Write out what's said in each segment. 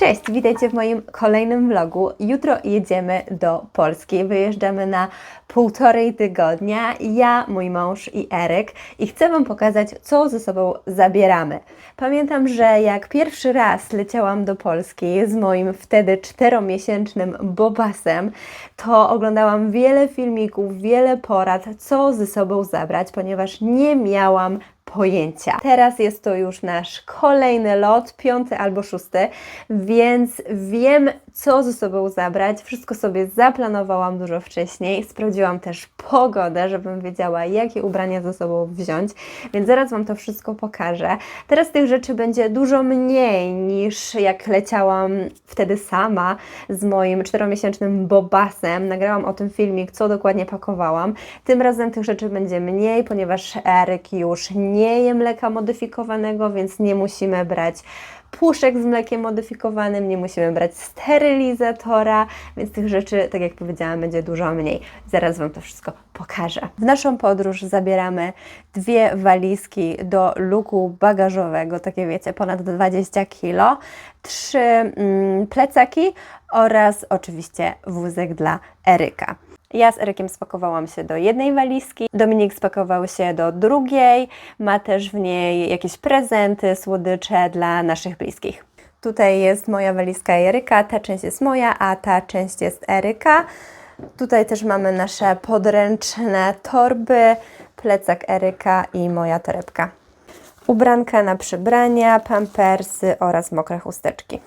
Cześć, witajcie w moim kolejnym vlogu. Jutro jedziemy do Polski. Wyjeżdżamy na 1,5 tygodnia. Ja, mój mąż i Eryk. I chcę Wam pokazać, co ze sobą zabieramy. Pamiętam, że jak pierwszy raz leciałam do Polski z moim wtedy 4-miesięcznym Bobasem, to oglądałam wiele filmików, wiele porad, co ze sobą zabrać, ponieważ nie miałam pojęcia. Teraz jest to już nasz kolejny lot, 5. albo 6, więc wiem, co ze sobą zabrać. Wszystko sobie zaplanowałam dużo wcześniej. Sprawdziłam też pogodę, żebym wiedziała, jakie ubrania ze sobą wziąć, więc zaraz Wam to wszystko pokażę. Teraz tych rzeczy będzie dużo mniej niż jak leciałam wtedy sama z moim 4-miesięcznym Bobasem. Nagrałam o tym filmik, co dokładnie pakowałam. Tym razem tych rzeczy będzie mniej, ponieważ Eryk już nie je mleka modyfikowanego, więc nie musimy brać puszek z mlekiem modyfikowanym, nie musimy brać sterylizatora, więc tych rzeczy, tak jak powiedziałam, będzie dużo mniej. Zaraz Wam to wszystko pokażę. W naszą podróż zabieramy 2 walizki do luku bagażowego, takie wiecie, ponad 20 kg, 3 plecaki oraz oczywiście wózek dla Eryka. Ja z Erykiem spakowałam się do jednej walizki, Dominik spakował się do drugiej, ma też w niej jakieś prezenty, słodycze dla naszych bliskich. Tutaj jest moja walizka Eryka, ta część jest moja, a ta część jest Eryka. Tutaj też mamy nasze podręczne torby, plecak Eryka i moja torebka. Ubranka na przybrania, pampersy oraz mokre chusteczki.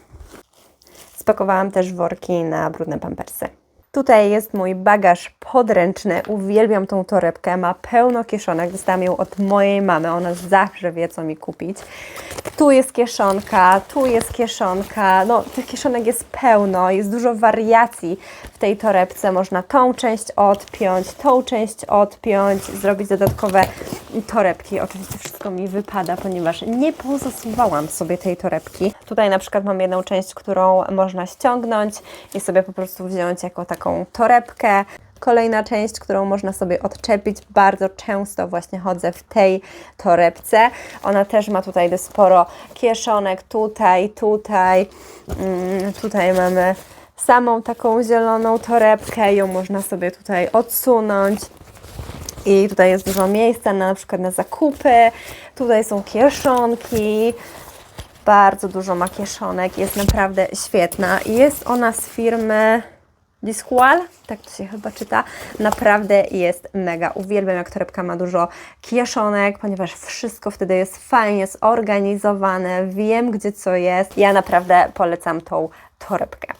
Spakowałam też worki na brudne pampersy. Tutaj jest mój bagaż podręczny, uwielbiam tą torebkę, ma pełno kieszonek, dostałam ją od mojej mamy, ona zawsze wie, co mi kupić. Tu jest kieszonka, no tych kieszonek jest pełno, jest dużo wariacji w tej torebce, można tą część odpiąć, zrobić dodatkowe torebki. Oczywiście wszystko mi wypada, ponieważ nie pozasuwałam sobie tej torebki. Tutaj na przykład mam jedną część, którą można ściągnąć i sobie po prostu wziąć jako taką torebkę. Kolejna część, którą można sobie odczepić. Bardzo często właśnie chodzę w tej torebce. Ona też ma tutaj dość sporo kieszonek. Tutaj mamy samą taką zieloną torebkę. Ją można sobie tutaj odsunąć. I tutaj jest dużo miejsca na przykład na zakupy. Tutaj są kieszonki. Bardzo dużo ma kieszonek. Jest naprawdę świetna. Jest ona z firmy Disqual, tak to się chyba czyta. Naprawdę jest mega. Uwielbiam, jak torebka ma dużo kieszonek, ponieważ wszystko wtedy jest fajnie zorganizowane. Wiem, gdzie co jest. Ja naprawdę polecam tą torebkę.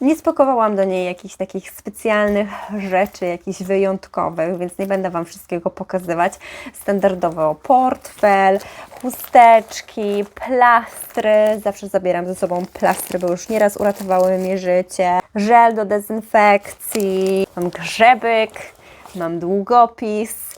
Nie spakowałam do niej jakichś takich specjalnych rzeczy, jakichś wyjątkowych, więc nie będę Wam wszystkiego pokazywać. Standardowo portfel, chusteczki, plastry. Zawsze zabieram ze sobą plastry, bo już nieraz uratowały mi życie. Żel do dezynfekcji, mam grzebyk, mam długopis.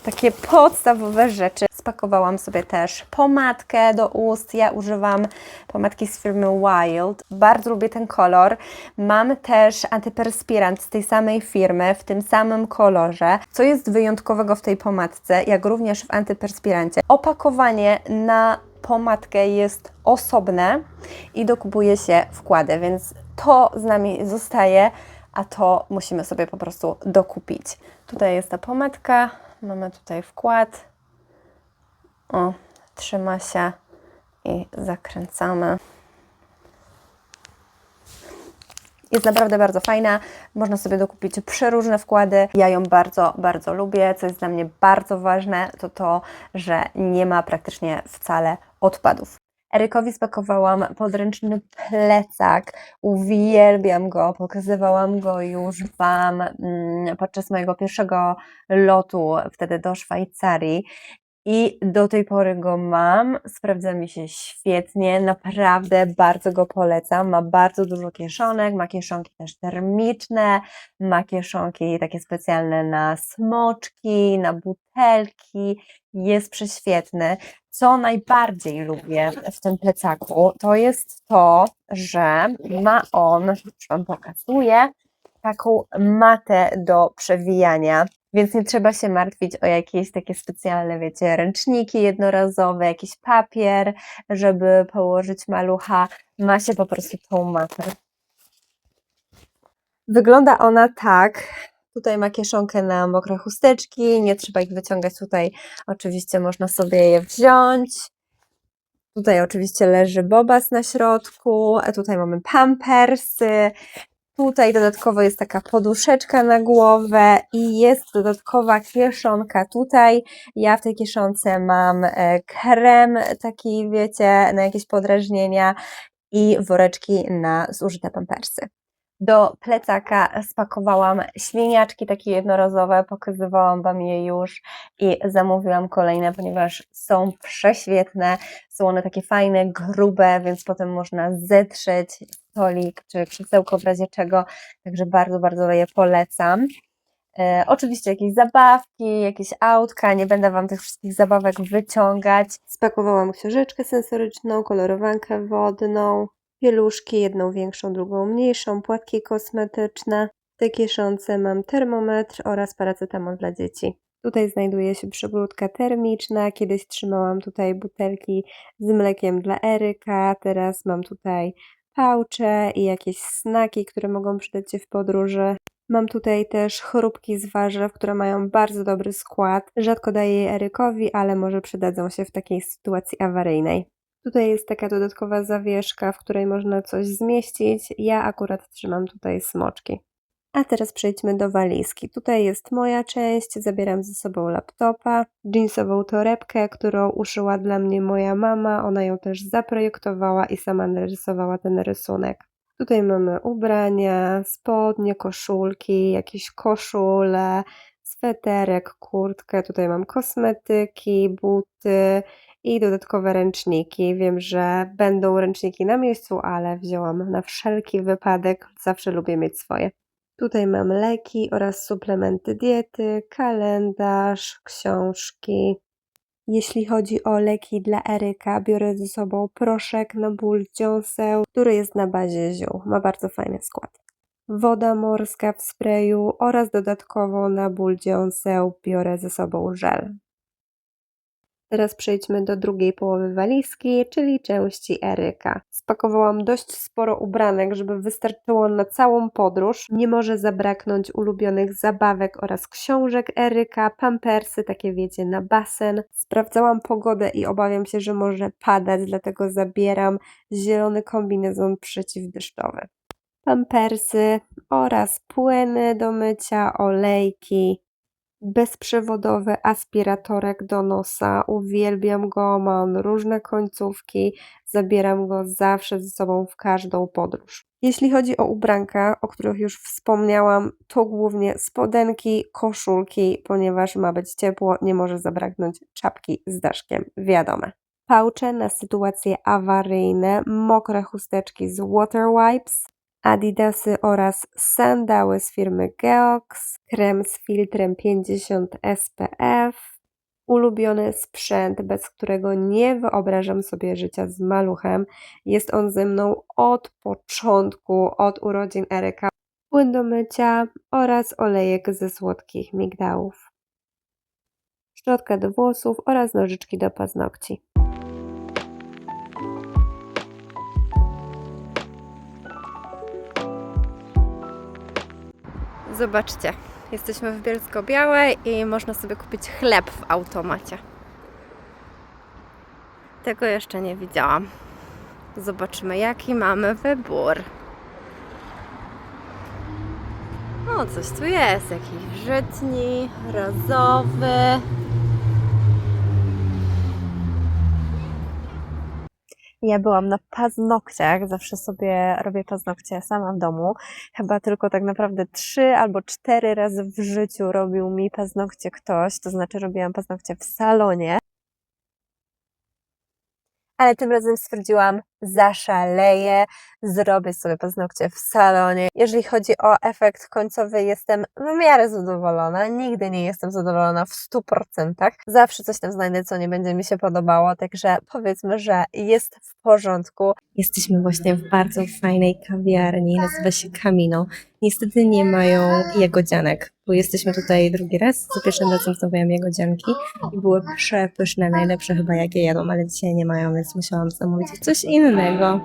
Takie podstawowe rzeczy. Spakowałam sobie też pomadkę do ust. Ja używam pomadki z firmy Wild. Bardzo lubię ten kolor. Mam też antyperspirant z tej samej firmy, w tym samym kolorze. Co jest wyjątkowego w tej pomadce, jak również w antyperspirancie? Opakowanie na pomadkę jest osobne i dokupuje się wkłady, więc to z nami zostaje, a to musimy sobie po prostu dokupić. Tutaj jest ta pomadka. Mamy tutaj wkład. O, trzyma się i zakręcamy. Jest naprawdę bardzo fajna. Można sobie dokupić przeróżne wkłady. Ja ją bardzo, bardzo lubię. Co jest dla mnie bardzo ważne, to to, że nie ma praktycznie wcale odpadów. Erykowi spakowałam podręczny plecak. Uwielbiam go. Pokazywałam go już Wam podczas mojego pierwszego lotu wtedy do Szwajcarii. I do tej pory go mam, sprawdza mi się świetnie, naprawdę bardzo go polecam. Ma bardzo dużo kieszonek, ma kieszonki też termiczne, ma kieszonki takie specjalne na smoczki, na butelki, jest prześwietny. Co najbardziej lubię w tym plecaku, to jest to, że ma on, już Wam pokazuję, taką matę do przewijania. Więc nie trzeba się martwić o jakieś takie specjalne, wiecie, ręczniki jednorazowe, jakiś papier, żeby położyć malucha. Ma się po prostu tą matę. Wygląda ona tak. Tutaj ma kieszonkę na mokre chusteczki, nie trzeba ich wyciągać tutaj. Oczywiście można sobie je wziąć. Tutaj oczywiście leży bobas na środku, a tutaj mamy pampersy. Tutaj dodatkowo jest taka poduszeczka na głowę i jest dodatkowa kieszonka tutaj. Ja w tej kieszonce mam krem taki, wiecie, na jakieś podrażnienia i woreczki na zużyte pampersy. Do plecaka spakowałam śliniaczki takie jednorazowe, pokazywałam Wam je już i zamówiłam kolejne, ponieważ są prześwietne, są one takie fajne, grube, więc potem można zetrzeć stolik czy krzesełko w razie czego, także bardzo, bardzo je polecam. Oczywiście jakieś zabawki, jakieś autka, nie będę Wam tych wszystkich zabawek wyciągać. Spakowałam książeczkę sensoryczną, kolorowankę wodną, pieluszki, jedną większą, drugą mniejszą, płatki kosmetyczne. W tej kieszonce mam termometr oraz paracetamol dla dzieci. Tutaj znajduje się przygródka termiczna, kiedyś trzymałam tutaj butelki z mlekiem dla Eryka, teraz mam tutaj pouche i jakieś snaki, które mogą przydać się w podróży. Mam tutaj też chrupki z warzyw, które mają bardzo dobry skład. Rzadko daję je Erykowi, ale może przydadzą się w takiej sytuacji awaryjnej. Tutaj jest taka dodatkowa zawieszka, w której można coś zmieścić. Ja akurat trzymam tutaj smoczki. A teraz przejdźmy do walizki. Tutaj jest moja część, zabieram ze sobą laptopa, jeansową torebkę, którą uszyła dla mnie moja mama. Ona ją też zaprojektowała i sama narysowała ten rysunek. Tutaj mamy ubrania, spodnie, koszulki, jakieś koszule, sweterek, kurtkę. Tutaj mam kosmetyki, buty i dodatkowe ręczniki. Wiem, że będą ręczniki na miejscu, ale wzięłam na wszelki wypadek. Zawsze lubię mieć swoje. Tutaj mam leki oraz suplementy diety, kalendarz, książki. Jeśli chodzi o leki dla Eryka, biorę ze sobą proszek na ból dziąseł, który jest na bazie ziół. Ma bardzo fajny skład. Woda morska w sprayu oraz dodatkowo na ból dziąseł biorę ze sobą żel. Teraz przejdźmy do drugiej połowy walizki, czyli części Eryka. Spakowałam dość sporo ubranek, żeby wystarczyło na całą podróż. Nie może zabraknąć ulubionych zabawek oraz książek Eryka, pampersy, takie wiecie, na basen. Sprawdzałam pogodę i obawiam się, że może padać, dlatego zabieram zielony kombinezon przeciwdeszczowy. Pampersy oraz płyny do mycia, olejki. Bezprzewodowy aspiratorek do nosa, uwielbiam go, mam różne końcówki, zabieram go zawsze ze sobą w każdą podróż. Jeśli chodzi o ubranka, o których już wspomniałam, to głównie spodenki, koszulki, ponieważ ma być ciepło, nie może zabraknąć czapki z daszkiem, wiadome. Pouche na sytuacje awaryjne, mokre chusteczki z water wipes, adidasy oraz sandały z firmy Geox, krem z filtrem 50 SPF, ulubiony sprzęt, bez którego nie wyobrażam sobie życia z maluchem. Jest on ze mną od początku, od urodzin Eryka. Płyn do mycia oraz olejek ze słodkich migdałów. Szczotka do włosów oraz nożyczki do paznokci. Zobaczcie, jesteśmy w Bielsko-Białej i można sobie kupić chleb w automacie. Tego jeszcze nie widziałam. Zobaczymy, jaki mamy wybór. O, coś tu jest, jakiś żytni, razowy. Ja byłam na paznokciach, zawsze sobie robię paznokcie sama w domu. Chyba tylko tak naprawdę 3 albo 4 razy w życiu robił mi paznokcie ktoś, to znaczy robiłam paznokcie w salonie. Ale tym razem stwierdziłam, zaszaleję, zrobię sobie paznokcie w salonie. Jeżeli chodzi o efekt końcowy, jestem w miarę zadowolona. Nigdy nie jestem zadowolona w 100%. Zawsze coś tam znajdę, co nie będzie mi się podobało, także powiedzmy, że jest w porządku. Jesteśmy właśnie w bardzo fajnej kawiarni, nazywa się Camino. Niestety nie mają jagodzianek, bo jesteśmy tutaj drugi raz. Za pierwszym razem zamawiałam jagodzianki i były przepyszne, najlepsze chyba jakie jadą, ale dzisiaj nie mają, więc musiałam zamówić coś innego.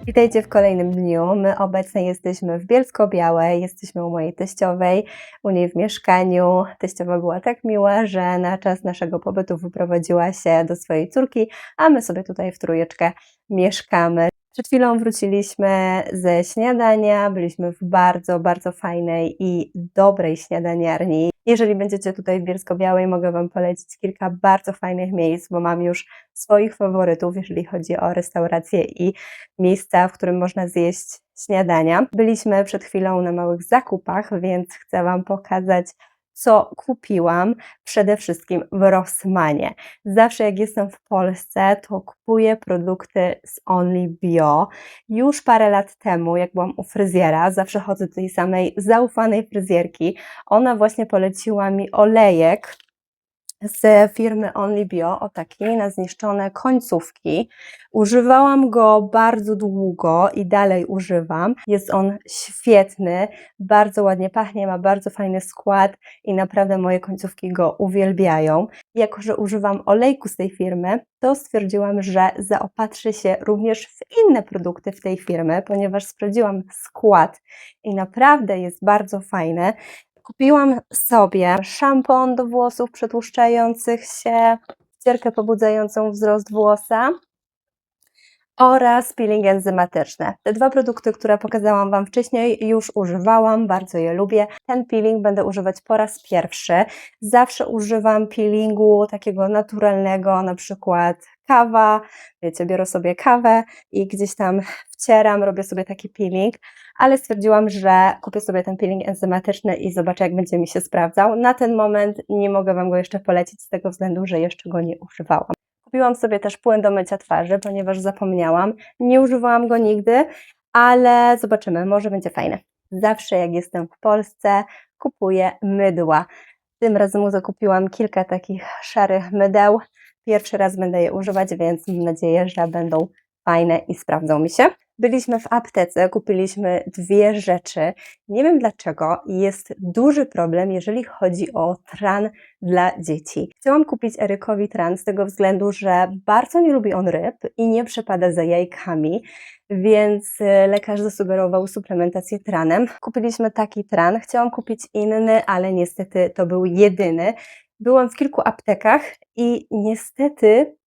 Witajcie w kolejnym dniu. My obecnie jesteśmy w Bielsko-Białej, jesteśmy u mojej teściowej, u niej w mieszkaniu. Teściowa była tak miła, że na czas naszego pobytu wyprowadziła się do swojej córki, a my sobie tutaj w trójeczkę mieszkamy. Przed chwilą wróciliśmy ze śniadania, byliśmy w bardzo, bardzo fajnej i dobrej śniadaniarni. Jeżeli będziecie tutaj w Bielsko-Białej, mogę Wam polecić kilka bardzo fajnych miejsc, bo mam już swoich faworytów, jeżeli chodzi o restauracje i miejsca, w którym można zjeść śniadania. Byliśmy przed chwilą na małych zakupach, więc chcę Wam pokazać, co kupiłam przede wszystkim w Rossmanie. Zawsze jak jestem w Polsce, to kupuję produkty z Only Bio. Już parę lat temu, jak byłam u fryzjera, zawsze chodzę do tej samej zaufanej fryzjerki. Ona właśnie poleciła mi olejek z firmy Only Bio, o taki na zniszczone końcówki. Używałam go bardzo długo i dalej używam. Jest on świetny, bardzo ładnie pachnie, ma bardzo fajny skład i naprawdę moje końcówki go uwielbiają. Jako że używam olejku z tej firmy, to stwierdziłam, że zaopatrzę się również w inne produkty w tej firmy, ponieważ sprawdziłam skład i naprawdę jest bardzo fajny. Kupiłam sobie szampon do włosów przetłuszczających się, ścierkę pobudzającą wzrost włosa oraz peeling enzymatyczny. Te dwa produkty, które pokazałam Wam wcześniej, już używałam, bardzo je lubię. Ten peeling będę używać po raz pierwszy. Zawsze używam peelingu takiego naturalnego, na przykład kawa, wiecie, biorę sobie kawę i gdzieś tam wcieram, robię sobie taki peeling, ale stwierdziłam, że kupię sobie ten peeling enzymatyczny i zobaczę, jak będzie mi się sprawdzał. Na ten moment nie mogę Wam go jeszcze polecić z tego względu, że jeszcze go nie używałam. Kupiłam sobie też płyn do mycia twarzy, ponieważ zapomniałam. Nie używałam go nigdy, ale zobaczymy, może będzie fajny. Zawsze jak jestem w Polsce, kupuję mydła. Tym razem zakupiłam kilka takich szarych mydeł. Pierwszy raz będę je używać, więc mam nadzieję, że będą fajne i sprawdzą mi się. Byliśmy w aptece, kupiliśmy dwie rzeczy. Nie wiem dlaczego, jest duży problem, jeżeli chodzi o tran dla dzieci. Chciałam kupić Erykowi tran z tego względu, że bardzo nie lubi on ryb i nie przepada za jajkami, więc lekarz zasugerował suplementację tranem. Kupiliśmy taki tran, chciałam kupić inny, ale niestety to był jedyny. Byłam w kilku aptekach i niestety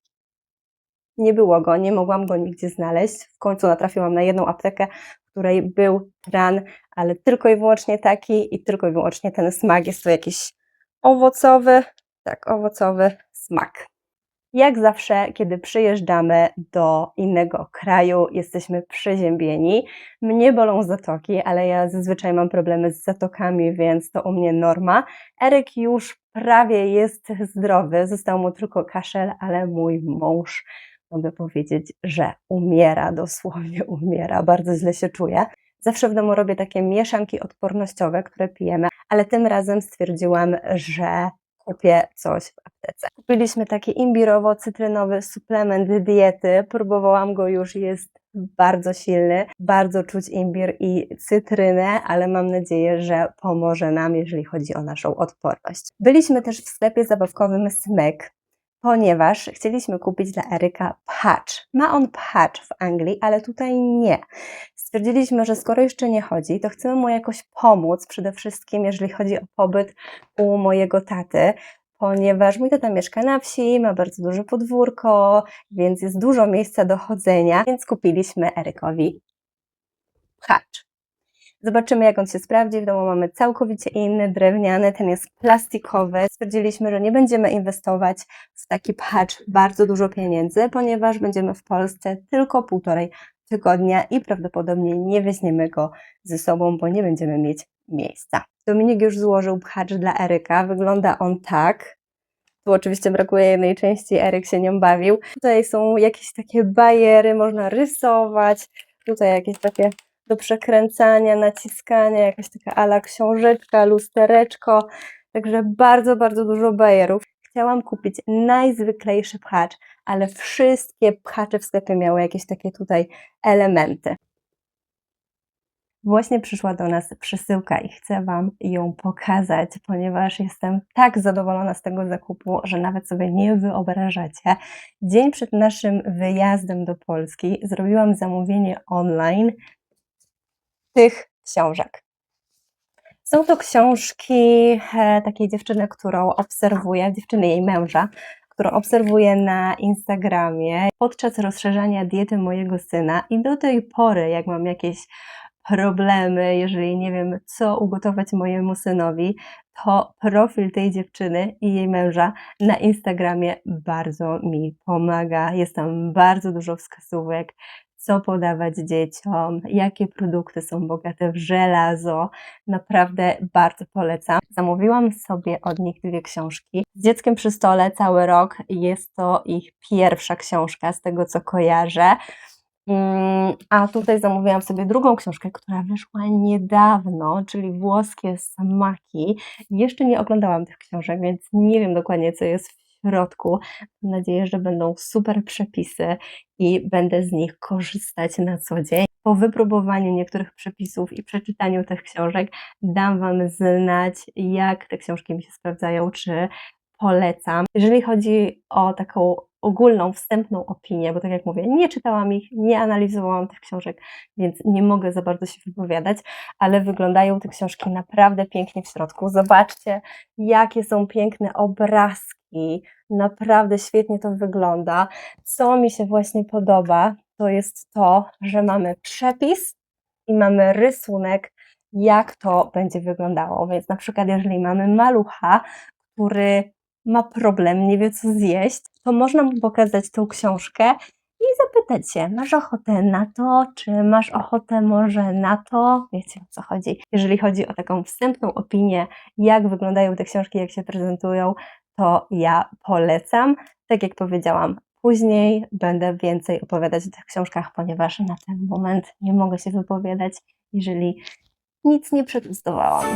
nie było go, nie mogłam go nigdzie znaleźć. W końcu natrafiłam na jedną aptekę, w której był tran, ale tylko i wyłącznie taki i tylko i wyłącznie ten smak. Jest to jakiś owocowy, tak, owocowy smak. Jak zawsze, kiedy przyjeżdżamy do innego kraju, jesteśmy przeziębieni. Mnie bolą zatoki, ale ja zazwyczaj mam problemy z zatokami, więc to u mnie norma. Eryk już prawie jest zdrowy, został mu tylko kaszel, ale mój mąż, mogę powiedzieć, że umiera, dosłownie umiera, bardzo źle się czuje. Zawsze w domu robię takie mieszanki odpornościowe, które pijemy, ale tym razem stwierdziłam, że kupię coś w aptece. Kupiliśmy taki imbirowo-cytrynowy suplement diety, próbowałam go już, jest bardzo silny, bardzo czuć imbir i cytrynę, ale mam nadzieję, że pomoże nam, jeżeli chodzi o naszą odporność. Byliśmy też w sklepie zabawkowym Smyk, ponieważ chcieliśmy kupić dla Eryka patch. Ma on patch w Anglii, ale tutaj nie. Stwierdziliśmy, że skoro jeszcze nie chodzi, to chcemy mu jakoś pomóc, przede wszystkim jeżeli chodzi o pobyt u mojego taty, ponieważ mój tata mieszka na wsi, ma bardzo duże podwórko, więc jest dużo miejsca do chodzenia, więc kupiliśmy Erykowi patch. Zobaczymy, jak on się sprawdzi. W domu mamy całkowicie inny, drewniany, ten jest plastikowy. Stwierdziliśmy, że nie będziemy inwestować w taki pchacz bardzo dużo pieniędzy, ponieważ będziemy w Polsce tylko 1,5 tygodnia i prawdopodobnie nie weźmiemy go ze sobą, bo nie będziemy mieć miejsca. Dominik już złożył pchacz dla Eryka. Wygląda on tak. Tu oczywiście brakuje jednej części, Eryk się nią bawił. Tutaj są jakieś takie bajery, można rysować. Tutaj jakieś takie do przekręcania, naciskania, jakaś taka ala książeczka, lustereczko. Także bardzo, bardzo dużo bajerów. Chciałam kupić najzwyklejszy pchacz, ale wszystkie pchacze w sklepie miały jakieś takie tutaj elementy. Właśnie przyszła do nas przesyłka i chcę Wam ją pokazać, ponieważ jestem tak zadowolona z tego zakupu, że nawet sobie nie wyobrażacie. Dzień przed naszym wyjazdem do Polski zrobiłam zamówienie online tych książek. Są to książki takiej dziewczyny, którą obserwuję, dziewczyny jej męża, którą obserwuję na Instagramie podczas rozszerzania diety mojego syna i do tej pory, jak mam jakieś problemy, jeżeli nie wiem, co ugotować mojemu synowi, to profil tej dziewczyny i jej męża na Instagramie bardzo mi pomaga. Jest tam bardzo dużo wskazówek, co podawać dzieciom, jakie produkty są bogate w żelazo. Naprawdę bardzo polecam. Zamówiłam sobie od nich 2 książki. Z dzieckiem przy stole cały rok jest to ich pierwsza książka, z tego co kojarzę. A tutaj zamówiłam sobie drugą książkę, która wyszła niedawno, czyli Włoskie smaki. Jeszcze nie oglądałam tych książek, więc nie wiem dokładnie, co jest w środku. Mam nadzieję, że będą super przepisy i będę z nich korzystać na co dzień. Po wypróbowaniu niektórych przepisów i przeczytaniu tych książek dam Wam znać, jak te książki mi się sprawdzają, czy polecam. Jeżeli chodzi o taką ogólną, wstępną opinię, bo tak jak mówię, nie czytałam ich, nie analizowałam tych książek, więc nie mogę za bardzo się wypowiadać, ale wyglądają te książki naprawdę pięknie w środku. Zobaczcie, jakie są piękne obrazki, naprawdę świetnie to wygląda. Co mi się właśnie podoba, to jest to, że mamy przepis i mamy rysunek, jak to będzie wyglądało. Więc na przykład, jeżeli mamy malucha, który ma problem, nie wie co zjeść, to można mu pokazać tą książkę i zapytać się, masz ochotę na to, czy masz ochotę może na to? Wiecie, o co chodzi. Jeżeli chodzi o taką wstępną opinię, jak wyglądają te książki, jak się prezentują, to ja polecam. Tak jak powiedziałam, później będę więcej opowiadać o tych książkach, ponieważ na ten moment nie mogę się wypowiadać, jeżeli nic nie przetestowałam.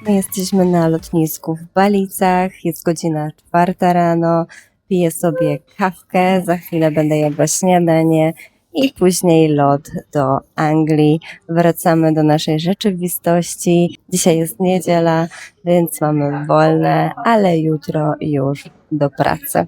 My jesteśmy na lotnisku w Balicach, jest godzina 4 rano, piję sobie kawkę, za chwilę będę jadła śniadanie i później lot do Anglii. Wracamy do naszej rzeczywistości. Dzisiaj jest niedziela, więc mamy wolne, ale jutro już do pracy.